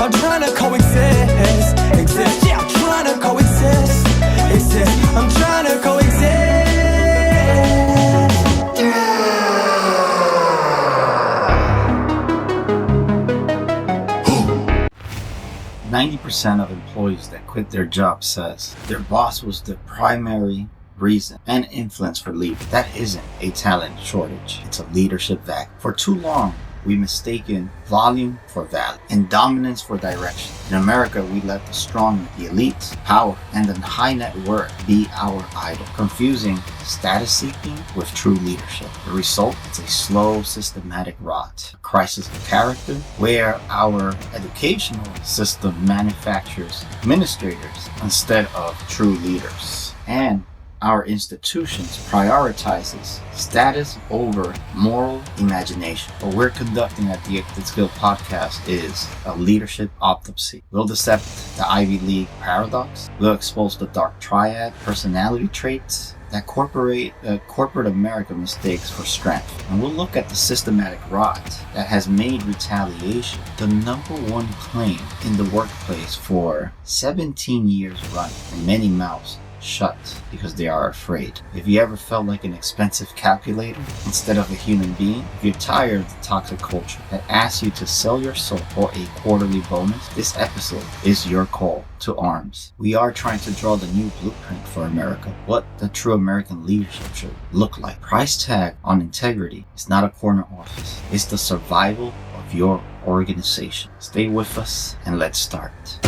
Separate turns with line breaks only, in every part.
I'm trying to coexist, exist. Yeah, I'm trying to coexist, exist. I'm trying to coexist.
90% of employees that quit their job says their boss was the primary reason and influence for leaving. That isn't a talent shortage. It's a leadership vacuum. For too long, we've mistaken volume for value and dominance for direction. In America, we let the strong, the elite, power, and the high net worth be our idol, confusing status seeking with true leadership. The result is a slow, systematic rot, a crisis of character, where our educational system manufactures administrators instead of true leaders. And our institutions prioritizes status over moral imagination. What we're conducting at the Etiquette podcast is a leadership autopsy. We'll dissect the Ivy League paradox. We'll expose the dark triad personality traits that corporate America mistakes for strength. And we'll look at the systematic rot that has made retaliation the number one claim in the workplace for 17 years running, and many mouths shut because they are afraid. If you ever felt like an expensive calculator instead of a human being, if you're tired of the toxic culture that asks you to sell your soul for a quarterly bonus, this episode is your call to arms. We are trying to draw the new blueprint for America, what the true American leadership should look like. Price tag on integrity is not a corner office. It's the survival of your organization. Stay with us and let's start.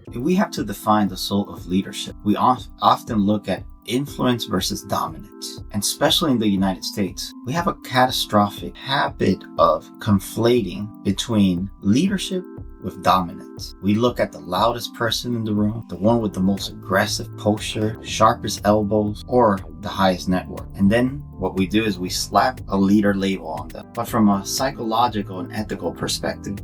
If we have to define the soul of leadership, we often look at influence versus dominance. And especially in the United States, we have a catastrophic habit of conflating between leadership with dominance. We look at the loudest person in the room, the one with the most aggressive posture, sharpest elbows, or the highest net worth. And then what we do is we slap a leader label on them. But from a psychological and ethical perspective,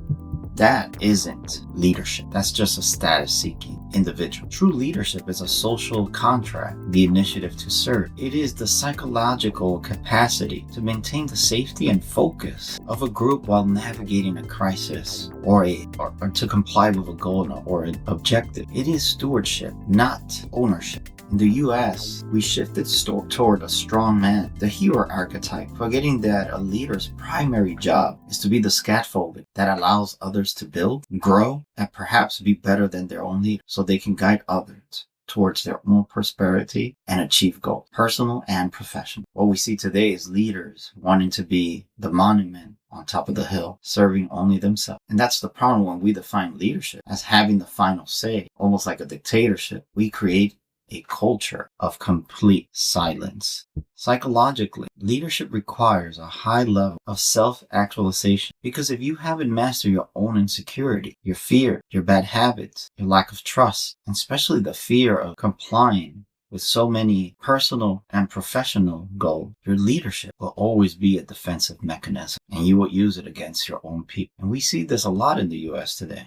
that isn't leadership. That's just a status-seeking individual. True leadership is a social contract, the initiative to serve. It is the psychological capacity to maintain the safety and focus of a group while navigating a crisis or to comply with a goal or an objective. It is stewardship, not ownership. In the US, we shifted toward a strong man, the hero archetype, forgetting that a leader's primary job is to be the scaffolding that allows others to build, grow, and perhaps be better than their own leader, so they can guide others towards their own prosperity and achieve goals, personal and professional. What we see today is leaders wanting to be the monument on top of the hill, serving only themselves. And that's the problem when we define leadership as having the final say, almost like a dictatorship. We create a culture of complete silence. Psychologically, leadership requires a high level of self-actualization, because if you haven't mastered your own insecurity, your fear, your bad habits, your lack of trust, and especially the fear of complying with so many personal and professional goals, your leadership will always be a defensive mechanism, and you will use it against your own people. And we see this a lot in the US today.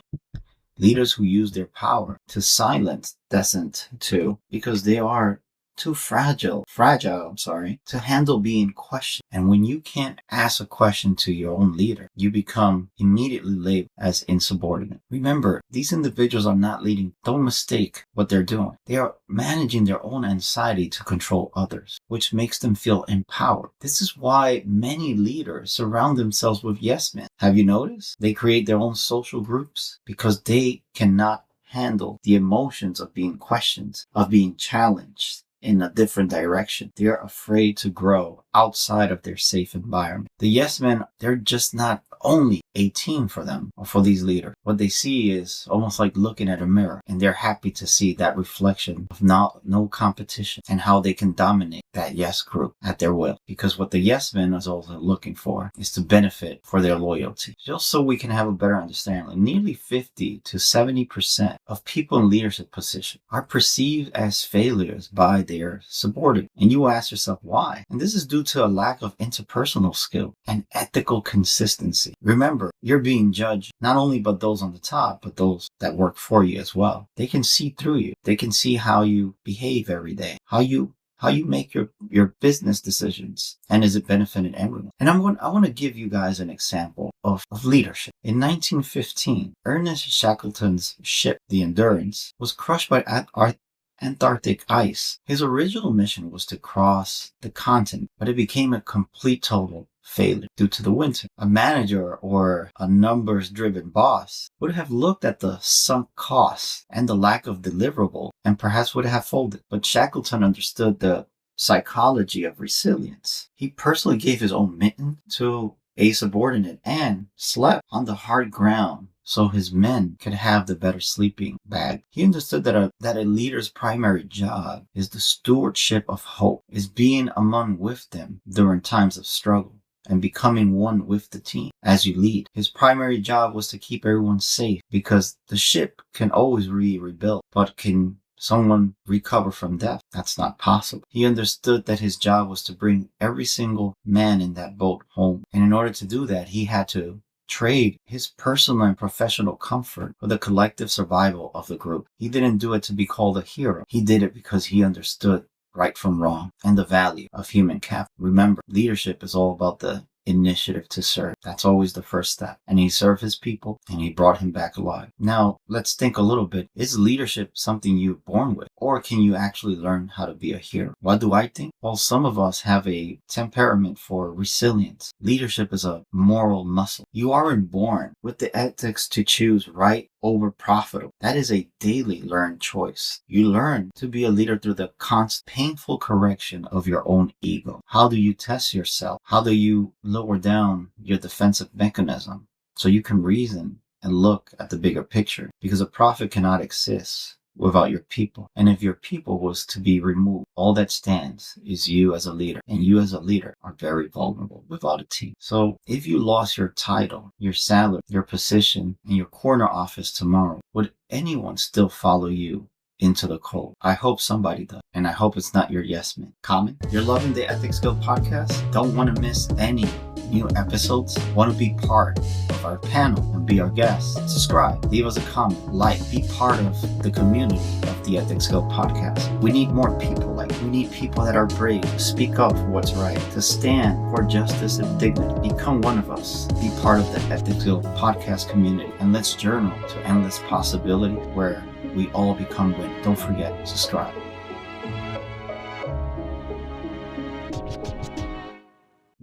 Leaders who use their power to silence dissent too, because they are too fragile, to handle being questioned. And when you can't ask a question to your own leader, you become immediately labeled as insubordinate. Remember, these individuals are not leading. Don't mistake what they're doing. They are managing their own anxiety to control others, which makes them feel empowered. This is why many leaders surround themselves with yes men. Have you noticed? They create their own social groups because they cannot handle the emotions of being questioned, of being challenged in a different direction. They're afraid to grow outside of their safe environment. The yes men, they're just not only a team for them or for these leaders. What they see is almost like looking at a mirror, and they're happy to see that reflection of no competition and how they can dominate that yes group at their will. Because what the yes men is also looking for is to benefit for their loyalty. Just so we can have a better understanding, nearly 50 to 70% of people in leadership positions are perceived as failures by their subordinates. And you ask yourself why? And this is due to a lack of interpersonal skill and ethical consistency. Remember, you're being judged not only by those on the top, but those that work for you as well. They can see through you. They can see how you behave every day, how you how you make your business decisions, and is it benefiting everyone? And I want to give you guys an example of leadership. In 1915, Ernest Shackleton's ship, the Endurance, was crushed by Antarctic ice. His original mission was to cross the continent, but it became a complete total failure due to the winter. A manager or a numbers-driven boss would have looked at the sunk costs and the lack of deliverable and perhaps would have folded. But Shackleton understood the psychology of resilience. He personally gave his own mitten to a subordinate and slept on the hard ground so his men could have the better sleeping bag. He understood that a leader's primary job is the stewardship of hope, is being among with them during times of struggle and becoming one with the team as you lead. His primary job was to keep everyone safe because the ship can always be rebuilt, but can someone recover from death? That's not possible. He understood that his job was to bring every single man in that boat home. And in order to do that, he had to trade his personal and professional comfort for the collective survival of the group. He didn't do it to be called a hero. He did it because he understood right from wrong and the value of human capital. Remember, leadership is all about the initiative to serve. That's always the first step. And he served his people and he brought him back alive. Now, let's think a little bit. Is leadership something you're born with, or can you actually learn how to be a hero? What do I think? Well, some of us have a temperament for resilience. Leadership is a moral muscle. You aren't born with the ethics to choose right over profitable. That is a daily learned choice. You learn to be a leader through the constant painful correction of your own ego. How do you test yourself? How do you lower down your defensive mechanism so you can reason and look at the bigger picture? Because a prophet cannot exist without your people. And if your people was to be removed, all that stands is you as a leader. And you as a leader are very vulnerable without a team. So if you lost your title, your salary, your position, and your corner office tomorrow, would anyone still follow you into the cold? I hope somebody does. And I hope it's not your yes man. Comment. You're loving the Ethics Guild podcast? Don't want to miss any new episodes? Want to be part of our panel and be our guest? Subscribe, leave us a comment, like, be part of the community of the Ethics Guild podcast. We need more people we need people that are brave to speak up for what's right, to stand for justice and dignity. Become one of us. Be part of the Ethics Guild podcast community, and let's journal to endless possibility where we all become winners. Don't forget, subscribe.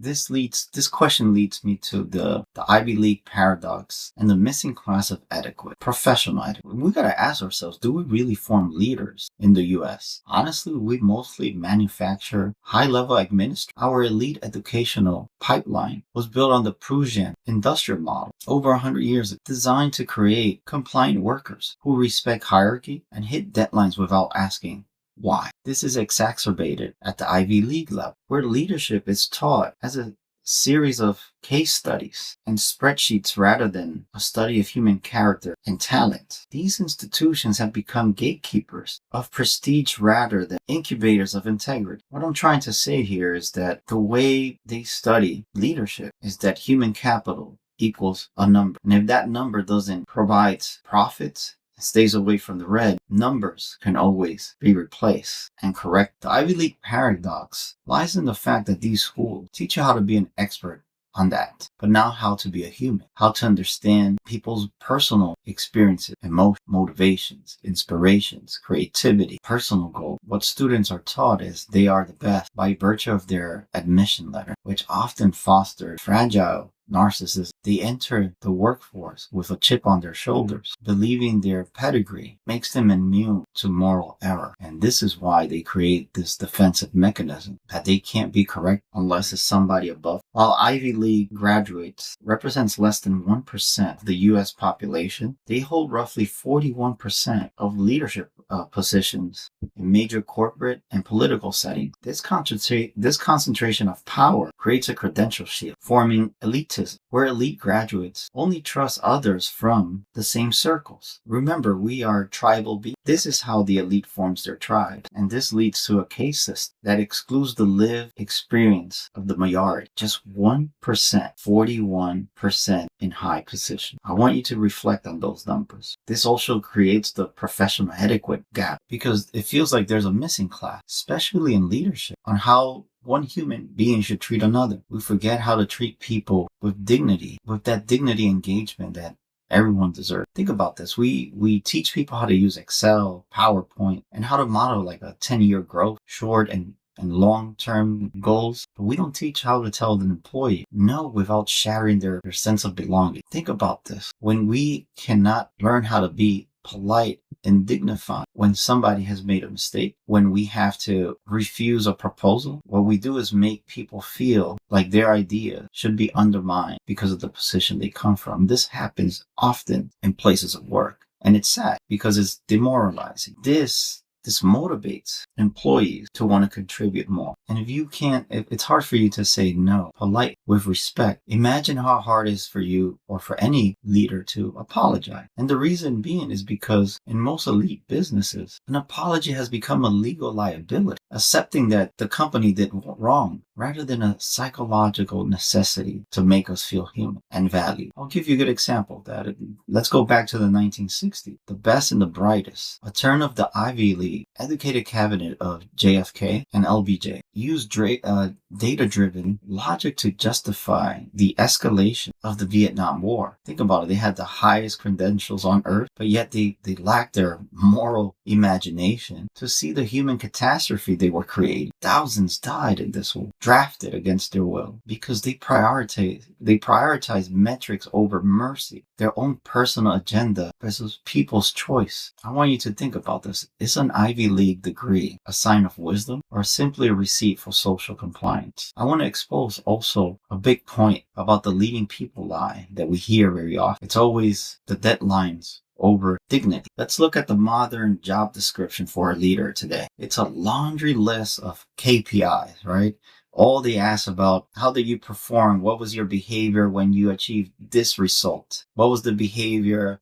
This question leads me to the Ivy League paradox and the missing class of etiquette, professional etiquette. We gotta ask ourselves, do we really form leaders in the US? Honestly, we mostly manufacture high-level administrators. Our elite educational pipeline was built on the Prussian industrial model over 100 years ago, designed to create compliant workers who respect hierarchy and hit deadlines without asking why. This is exacerbated at the Ivy League level, where leadership is taught as a series of case studies and spreadsheets rather than a study of human character and talent. These institutions have become gatekeepers of prestige rather than incubators of integrity. What I'm trying to say here is that the way they study leadership is that human capital equals a number. And if that number doesn't provide profits, stays away from the red, numbers can always be replaced and correct. The Ivy League paradox lies in the fact that these schools teach you how to be an expert on that, but not how to be a human, how to understand people's personal experiences, emotions, motivations, inspirations, creativity, personal goals. What students are taught is they are the best by virtue of their admission letter, which often fosters fragile narcissists. They enter the workforce with a chip on their shoulders, believing their pedigree makes them immune to moral error. And this is why they create this defensive mechanism that they can't be correct unless it's somebody above. While Ivy League graduates represents less than 1% of the U.S. population, they hold roughly 41% of leadership positions in major corporate and political settings. This concentration of power creates a credential shield, forming elitism, where elite graduates only trust others from the same circles. Remember, we are tribal beings. This is how the elite forms their tribes, and this leads to a case system that excludes the lived experience of the majority. Just 1%, 41% in high position. I want you to reflect on those numbers. This also creates the professional etiquette gap because it feels like there's a missing class, especially in leadership, on how one human being should treat another. We forget how to treat people with dignity, with that dignity engagement that everyone deserves. Think about this. We teach people how to use Excel, PowerPoint, and how to model like a 10-year growth, short and long-term goals, but we don't teach how to tell an employee no without shattering their sense of belonging. Think about this. When we cannot learn how to be polite and dignified when somebody has made a mistake, when we have to refuse a proposal, what we do is make people feel like their idea should be undermined because of the position they come from. This happens often in places of work, and it's sad because it's demoralizing. This motivates employees to want to contribute more. And if you can't, it's hard for you to say no, polite, with respect. Imagine how hard it is for you or for any leader to apologize. And the reason being is because in most elite businesses, an apology has become a legal liability, accepting that the company did wrong rather than a psychological necessity to make us feel human and valued. I'll give you a good example of that. Let's go back to the 1960s. The best and the brightest, a turn of the Ivy League, educated cabinet of JFK and LBJ, used data-driven logic to justify the escalation of the Vietnam War. Think about it. They had the highest credentials on earth, but yet they lacked their moral imagination to see the human catastrophe they were creating. Thousands died in this war, drafted against their will, because they prioritize metrics over mercy, their own personal agenda versus people's choice. I want you to think about this. Is an Ivy League degree a sign of wisdom or simply a receipt for social compliance? I want to expose also a big point about the leading people lie that we hear very often. It's always the deadlines over dignity. Let's look at the modern job description for a leader today. It's a laundry list of KPIs, right? All they ask about, how did you perform? What was your behavior when you achieved this result? What was the behavior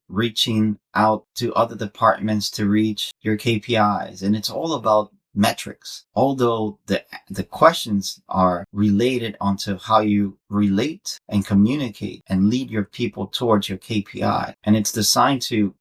reaching out to other departments to reach your KPIs? And it's all about metrics. Although the questions are related onto how you relate and communicate and lead your people towards your KPI. And it's designed to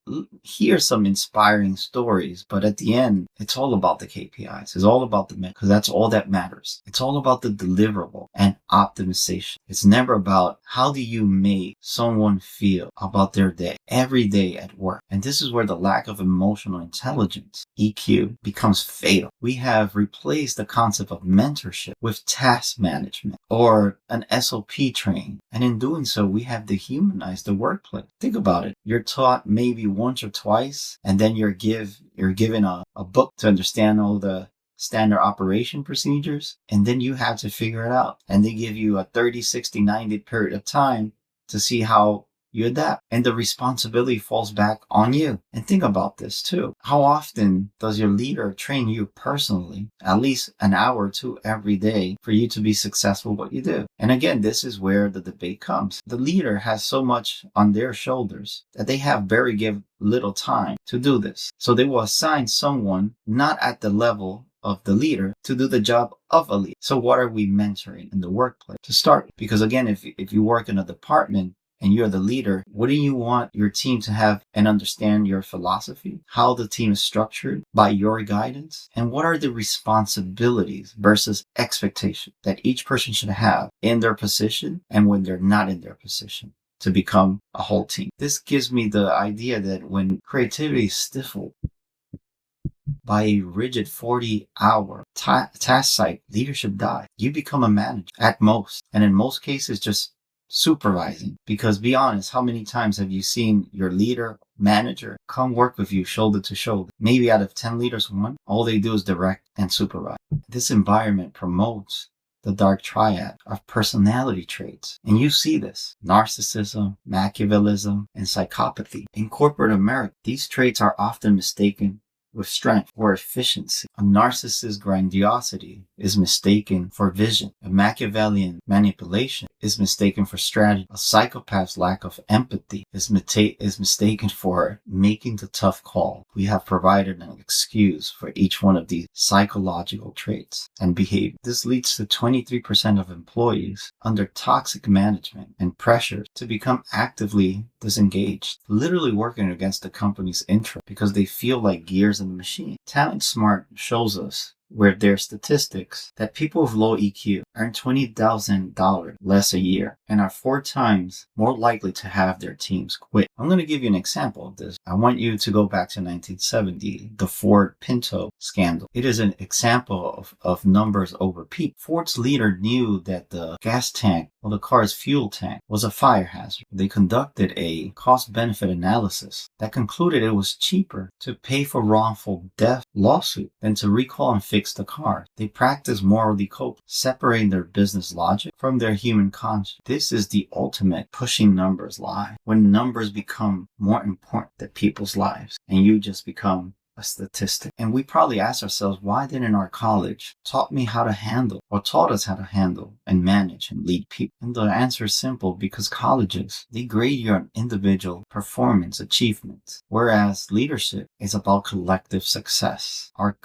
hear some inspiring stories, but at the end, it's all about the KPIs. It's all about the metrics, because that's all that matters. It's all about the deliverable and optimization. It's never about how do you make someone feel about their day, every day at work. And this is where the lack of emotional intelligence, EQ, becomes fatal. We have replaced the concept of mentorship with task management or an SOP training. And in doing so, we have dehumanized the workplace. Think about it. You're taught maybe once or twice, and then you're given a book to understand all the standard operation procedures, and then you have to figure it out. And they give you a 30, 60, 90 period of time to see how you adapt, and the responsibility falls back on you. And think about this too. How often does your leader train you personally, at least an hour or two every day, for you to be successful what you do? And again, this is where the debate comes. The leader has so much on their shoulders that they have very little time to do this. So they will assign someone not at the level of the leader to do the job of a leader. So what are we mentoring in the workplace to start? Because again, if you work in a department and you're the leader, wouldn't you want your team to have and understand your philosophy, how the team is structured by your guidance? And what are the responsibilities versus expectations that each person should have in their position and when they're not in their position to become a whole team? This gives me the idea that when creativity is stifled by a rigid 40-hour task cycle, leadership dies. You become a manager at most, and in most cases just supervising. Because be honest, how many times have you seen your leader, manager, come work with you shoulder to shoulder? Maybe out of 10 leaders, one. All they do is direct and supervise. This environment promotes the dark triad of personality traits. And you see this: narcissism, Machiavellianism, and psychopathy. In corporate America, these traits are often mistaken with strength or efficiency. A narcissist's grandiosity is mistaken for vision. A Machiavellian manipulation is mistaken for strategy. A psychopath's lack of empathy is mistaken for making the tough call. We have provided an excuse for each one of these psychological traits and behavior. This leads to 23% of employees under toxic management and pressure to become actively disengaged, literally working against the company's interest because they feel like gears in the machine. Talent Smart shows us where their statistics that people with low EQ earn $20,000 less a year and are 4 times more likely to have their teams quit. I'm going to give you an example of this. I want you to go back to 1970, the Ford Pinto scandal. It is an example of numbers over people. Ford's leader knew that the gas tank, or the car's fuel tank, was a fire hazard. They conducted a cost-benefit analysis that concluded it was cheaper to pay for wrongful death lawsuit than to recall and fix the car. They practiced morally coping, separating their business logic from their human conscience. This is the ultimate pushing numbers lie. When numbers become more important than people's lives and you just become a statistic. And we probably ask ourselves, why didn't our college taught us how to handle and manage and lead people? And the answer is simple: because colleges, they grade your individual performance achievements, whereas leadership is about collective success. Our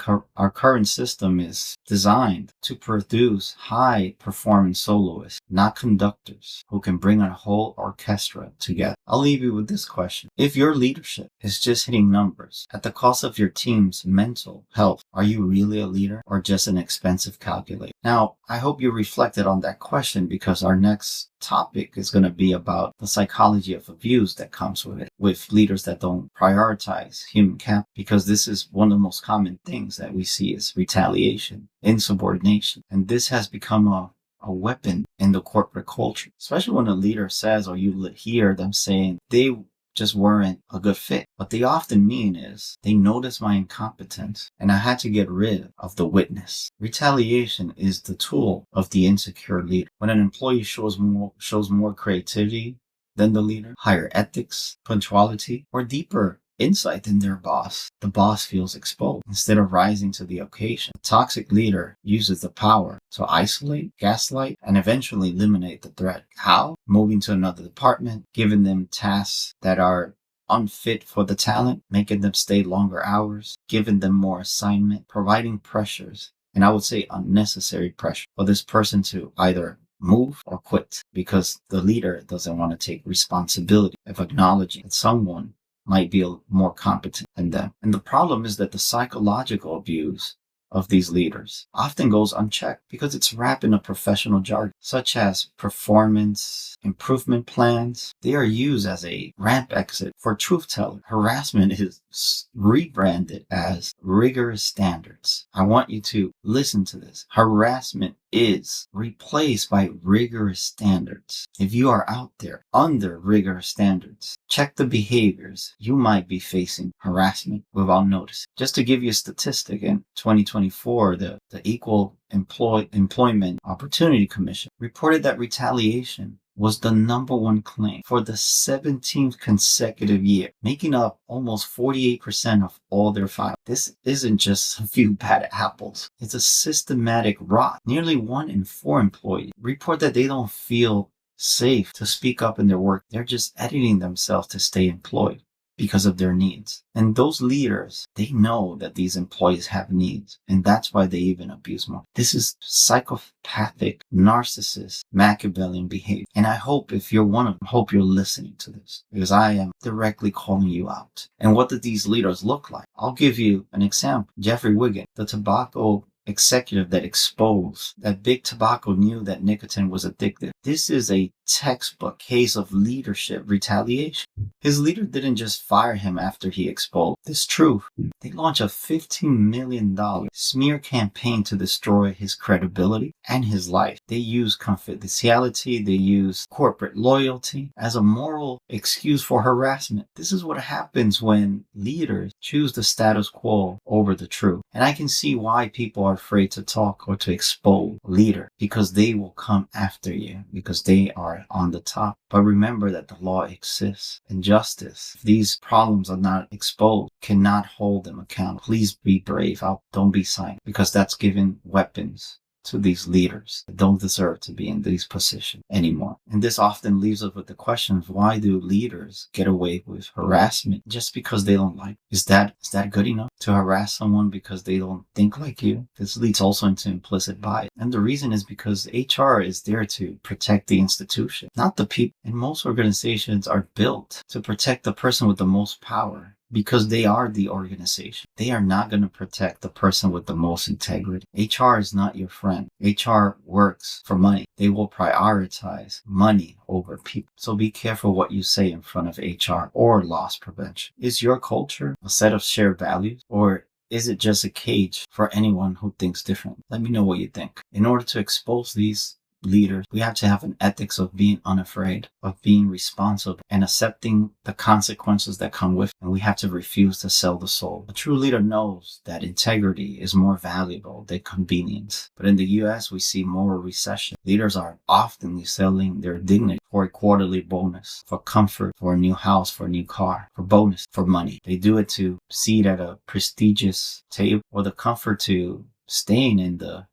current system is designed to produce high performance soloists, not conductors who can bring a whole orchestra together. I'll leave you with this question. If your leadership is just hitting numbers at the cost of your team's mental health, are you really a leader or just an expensive calculator? Now, I hope you reflected on that question, because our next topic is going to be about the psychology of abuse that comes with it, with leaders that don't prioritize human capital, because this is one of the most common things that we see is retaliation, insubordination. And this has become a weapon in the corporate culture, especially when a leader says, or you hear them saying, they just weren't a good fit. What they often mean is, they noticed my incompetence and I had to get rid of the witness. Retaliation is the tool of the insecure leader. When an employee shows more creativity than the leader, higher ethics, punctuality, or deeper insight than their boss, the boss feels exposed. Instead of rising to the occasion, a toxic leader uses the power to isolate, gaslight, and eventually eliminate the threat. How? Moving to another department, giving them tasks that are unfit for the talent, making them stay longer hours, giving them more assignment, providing pressures, and I would say unnecessary pressure for this person to either move or quit, because the leader doesn't want to take responsibility of acknowledging that someone might be more competent than them. And the problem is that the psychological abuse of these leaders often goes unchecked because it's wrapped in a professional jargon, such as performance improvement plans. They are used as a ramp exit for truth telling. Harassment is rebranded as rigorous standards. I want you to listen to this. Harassment is replaced by rigorous standards. If you are out there under rigorous standards, check the behaviors. You might be facing harassment without noticing. Just to give you a statistic, in 2024, the Equal Employment Opportunity Commission reported that retaliation was the #1 claim for the 17th consecutive year, making up almost 48% of all their files. This isn't just a few bad apples. It's a systematic rot. Nearly 1 in 4 employees report that they don't feel safe to speak up in their work. They're just editing themselves to stay employed because of their needs. And those leaders, they know that these employees have needs, and that's why they even abuse more. This is psychopathic, narcissist, Machiavellian behavior. And I hope, if you're one of them, hope you're listening to this, because I am directly calling you out. And what do these leaders look like? I'll give you an example. Jeffrey Wiggin, the tobacco executive that exposed that big tobacco knew that nicotine was addictive. This is a textbook case of leadership retaliation. His leader didn't just fire him after he exposed this truth. They launched a $15 million smear campaign to destroy his credibility and his life. They used confidentiality, they used corporate loyalty as a moral excuse for harassment. This is what happens when leaders choose the status quo over the truth. And I can see why people are afraid to talk or to expose a leader, because they will come after you, because they are HR on the top. But remember that the law exists and justice, if these problems are not exposed, cannot hold them accountable. Please be brave. Don't be silent, because that's giving weapons to these leaders that don't deserve to be in these positions anymore. And this often leaves us with the question of, why do leaders get away with harassment just because they don't like? Is that good enough to harass someone because they don't think like you? This leads also into implicit bias. And the reason is because HR is there to protect the institution, not the people. And most organizations are built to protect the person with the most power, because they are the organization. They are not going to protect the person with the most integrity. HR is not your friend. HR works for money. They will prioritize money over people. So be careful what you say in front of HR or loss prevention. Is your culture a set of shared values, or is it just a cage for anyone who thinks differently? Let me know what you think. In order to expose these leaders, we have to have an ethics of being unafraid, of being responsible, and accepting the consequences that come with it. And we have to refuse to sell the soul. A true leader knows that integrity is more valuable than convenience. But in the US, we see moral recession. Leaders are often selling their dignity for a quarterly bonus, for comfort, for a new house, for a new car, for bonus, for money. They do it to seat at a prestigious table, or the comfort to staying in the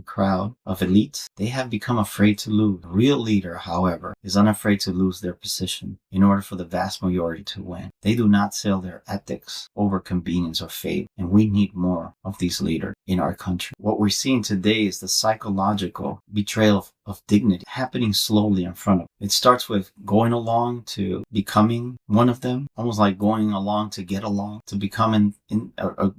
crowd of elites. They have become afraid to lose. A real leader, however, is unafraid to lose their position in order for the vast majority to win. They do not sell their ethics over convenience or fame, and we need more of these leaders in our country. What we're seeing today is the psychological betrayal of dignity happening slowly in front of us. It starts with going along to becoming one of them, almost like going along to get along, to become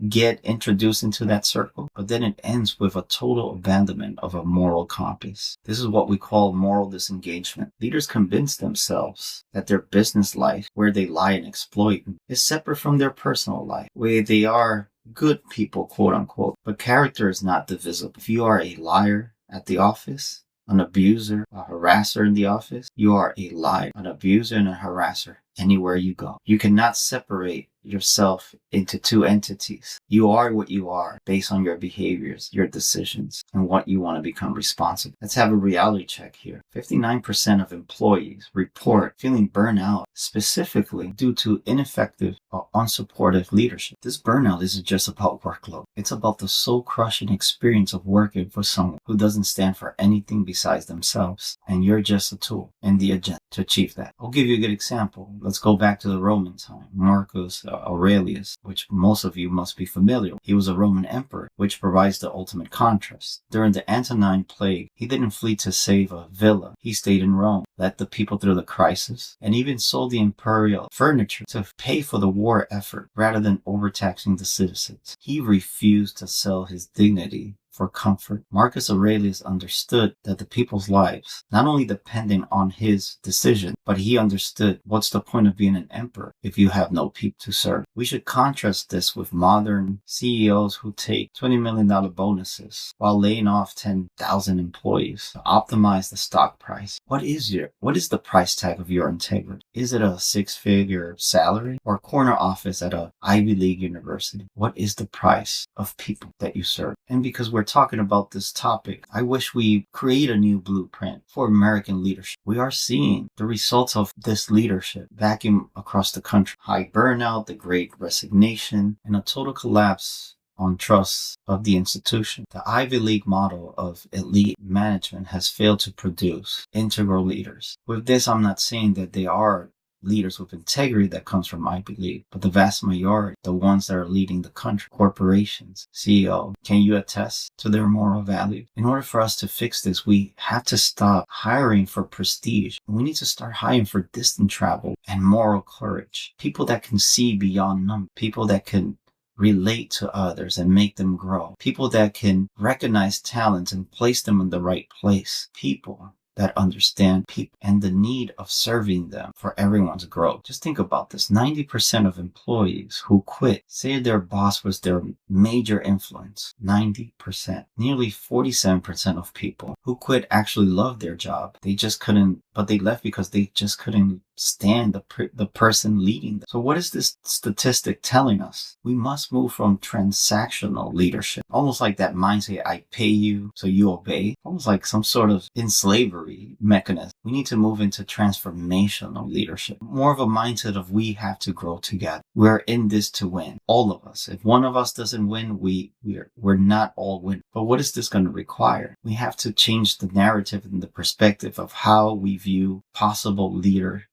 get introduced into that circle. But then it ends with a total abandonment of a moral compass. This is what we call moral disengagement. Leaders convince themselves that their business life, where they lie and exploit, is separate from their personal life, where they are good people, quote unquote. But character is not divisible. If you are a liar at the office, an abuser, a harasser in the office, you are a liar, an abuser, and a harasser anywhere you go. You cannot separate yourself into two entities. You are what you are based on your behaviors, your decisions, and what you want to become responsible. Let's have a reality check here. 59% of employees report feeling burnout, specifically due to ineffective or unsupportive leadership. This burnout isn't just about workload. It's about the soul-crushing experience of working for someone who doesn't stand for anything besides themselves, and you're just a tool in the agenda to achieve that. I'll give you a good example. Let's go back to the Roman time. Marcus Aurelius, which most of you must be familiar with. He was a Roman emperor, which provides the ultimate contrast. During the Antonine Plague, he didn't flee to save a villa. He stayed in Rome, led the people through the crisis, and even sold the imperial furniture to pay for the war effort rather than overtaxing the citizens. He refused to sell his dignity for comfort. Marcus Aurelius understood that the people's lives not only depended on his decision, but he understood what's the point of being an emperor if you have no people to serve. We should contrast this with modern CEOs who take $20 million bonuses while laying off 10,000 employees to optimize the stock price. What is the price tag of your integrity? Is it a 6-figure salary or a corner office at a Ivy League university? What is the price of people that you serve? And because we're talking about this topic, I wish we create a new blueprint for American leadership. We are seeing the results of this leadership vacuum across the country. High burnout, the great resignation, and a total collapse on trust of the institution. The Ivy League model of elite management has failed to produce integral leaders. With this, I'm not saying that they are leaders with integrity that comes from Ivy League, but the vast majority, the ones that are leading the country, corporations, CEO, can you attest to their moral value? In order for us to fix this, we have to stop hiring for prestige. We need to start hiring for distant travel and moral courage. People that can see beyond numbers, people that can relate to others and make them grow, people that can recognize talents and place them in the right place, people that understand people and the need of serving them for everyone's growth. Just think about this. 90% of employees who quit say their boss was their major influence. 90%. Nearly 47% of people who quit actually loved their job. They just couldn't, but they left because they just couldn't understand the person leading them. So what is this statistic telling us? We must move from transactional leadership, almost like that mindset, I pay you so you obey, almost like some sort of in slavery mechanism. We need to move into transformational leadership, more of a mindset of we have to grow together. We're in this to win, all of us. If one of us doesn't win, we're not all win. But what is this going to require? We have to change the narrative and the perspective of how we view possible leadership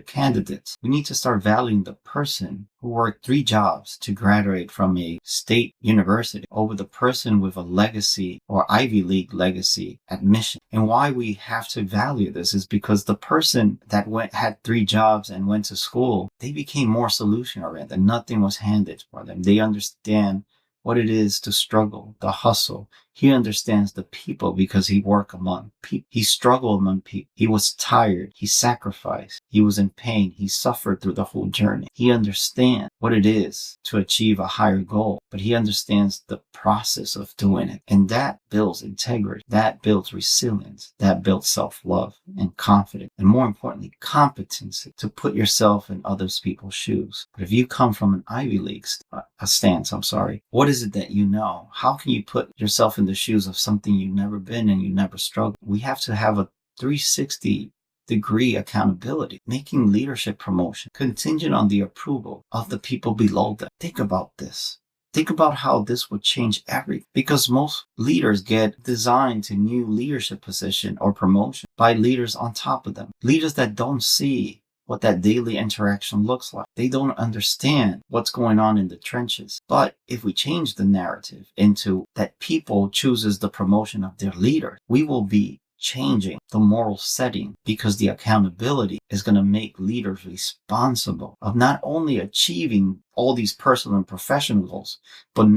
candidates. We need to start valuing the person who worked 3 jobs to graduate from a state university over the person with a legacy or Ivy League legacy admission. And why we have to value this is because the person that had 3 jobs and went to school, they became more solution oriented. Nothing was handed for them. They understand what it is to struggle, the hustle. He understands the people because he worked among people. He struggled among people. He was tired. He sacrificed. He was in pain. He suffered through the whole journey. He understands what it is to achieve a higher goal, but he understands the process of doing it. And that builds integrity. That builds resilience. That builds self-love and confidence. And more importantly, competency to put yourself in other people's shoes. But if you come from an Ivy League stance, what is it that you know? How can you put yourself in the shoes of something you've never been and you never struggled? We have to have a 360-degree accountability, making leadership promotion contingent on the approval of the people below them. Think about this. Think about how this would change everything, because most leaders get designed to new leadership position or promotion by leaders on top of them, leaders that don't see what that daily interaction looks like. They don't understand what's going on in the trenches. But if we change the narrative into that people chooses the promotion of their leader, we will be changing the moral setting, because the accountability is going to make leaders responsible of not only achieving all these personal and professional goals, but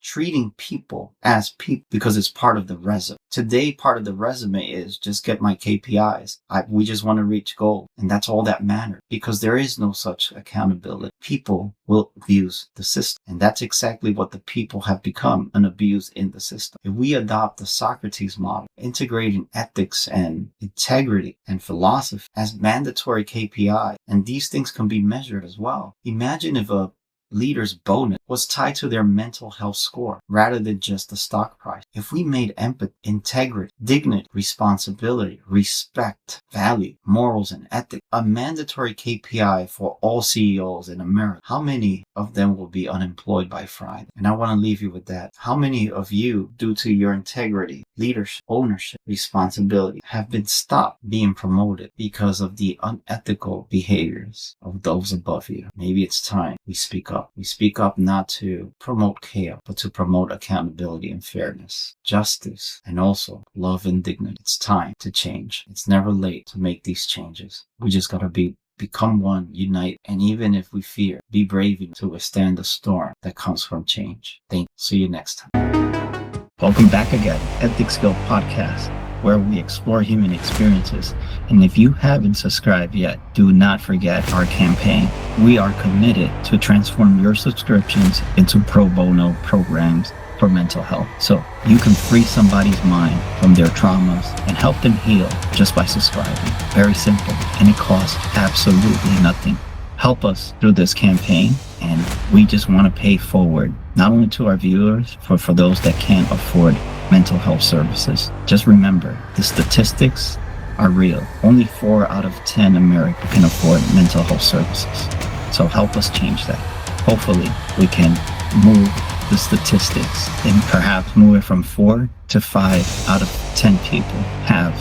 treating people as people, because it's part of the resume. Today, part of the resume is just get my KPIs. We just want to reach goal. And that's all that matters, because there is no such accountability. People will abuse the system. And that's exactly what the people have become, an abuse in the system. If we adopt the Socrates model, integrating ethics and integrity and philosophy as mandatory KPI, and these things can be measured as well. Imagine if a leaders' bonus was tied to their mental health score rather than just the stock price. If we made empathy, integrity, dignity, responsibility, respect, value, morals, and ethics a mandatory KPI for all CEOs in America, how many of them will be unemployed by Friday? And I want to leave you with that. How many of you, due to your integrity, leadership, ownership, responsibility, have been stopped being promoted because of the unethical behaviors of those above you? Maybe it's time we speak up. We speak up not to promote chaos, but to promote accountability and fairness, justice, and also love and dignity. It's time to change. It's never late to make these changes. We just gotta become one, unite, and even if we fear, be brave enough to withstand the storm that comes from change. Thank you. See you next time. Welcome back again, Ethics Go Podcast, where we explore human experiences. And if you haven't subscribed yet, do not forget our campaign. We are committed to transform your subscriptions into pro bono programs for mental health, so you can free somebody's mind from their traumas and help them heal just by subscribing. Very simple, and it costs absolutely nothing. Help us through this campaign, and we just want to pay forward, not only to our viewers, but for those that can't afford mental health services. Just remember, the statistics are real. Only 4 out of 10 Americans can afford mental health services. So help us change that. Hopefully, we can move the statistics and perhaps move it from 4 to 5 out of 10 people have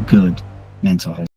good mental health.